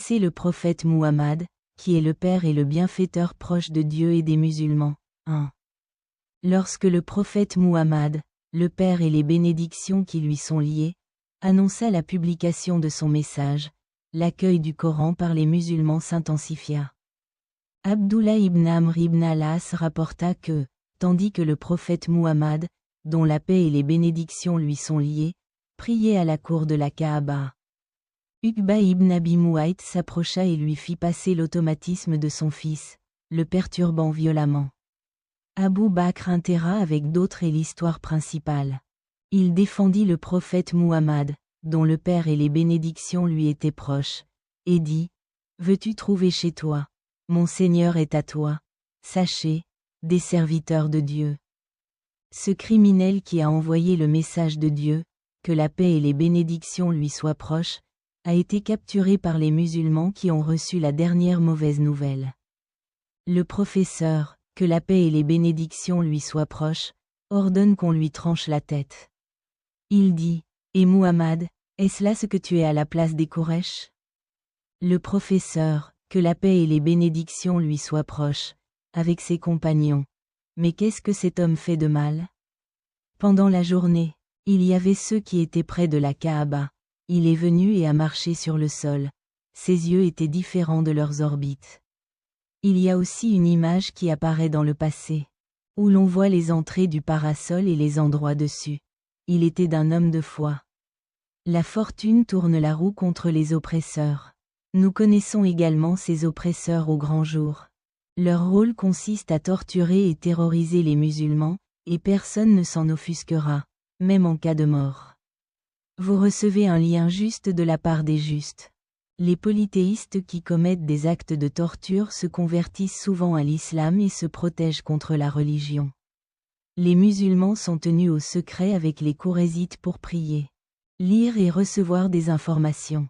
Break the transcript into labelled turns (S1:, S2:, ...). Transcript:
S1: C'est le prophète Muhammad, qui est le père et le bienfaiteur proche de Dieu et des musulmans. 1. Lorsque le prophète Muhammad, le père et les bénédictions qui lui sont liées, annonça la publication de son message, l'accueil du Coran par les musulmans s'intensifia. Abdullah ibn Amr ibn al-As rapporta que, tandis que le prophète Muhammad, dont la paix et les bénédictions lui sont liées, priait à la cour de la Kaaba. Uqba ibn Abi Mu'ayt s'approcha et lui fit passer l'automatisme de son fils, le perturbant violemment. Abu Bakr interra avec d'autres et l'histoire principale. Il défendit le prophète Muhammad, dont le père et les bénédictions lui étaient proches, et dit « Veux-tu trouver chez toi? Mon Seigneur est à toi, sachez, des serviteurs de Dieu. » Ce criminel qui a envoyé le message de Dieu, que la paix et les bénédictions lui soient proches, a été capturé par les musulmans qui ont reçu la dernière mauvaise nouvelle. Le professeur, que la paix et les bénédictions lui soient proches, ordonne qu'on lui tranche la tête. Il dit, « Et Muhammad, est-ce là ce que tu es à la place des Quraysh ?» Le professeur, que la paix et les bénédictions lui soient proches, avec ses compagnons. Mais qu'est-ce que cet homme fait de mal? Pendant la journée, il y avait ceux qui étaient près de la Kaaba. Il est venu et a marché sur le sol. Ses yeux étaient différents de leurs orbites. Il y a aussi une image qui apparaît dans le passé, où l'on voit les entrées du parasol et les endroits dessus. Il était d'un homme de foi. La fortune tourne la roue contre les oppresseurs. Nous connaissons également ces oppresseurs au grand jour. Leur rôle consiste à torturer et terroriser les musulmans, et personne ne s'en offusquera, même en cas de mort. Vous recevez un lien juste de la part des justes. Les polythéistes qui commettent des actes de torture se convertissent souvent à l'islam et se protègent contre la religion. Les musulmans sont tenus au secret avec les Qurayzites pour prier, lire et recevoir des informations.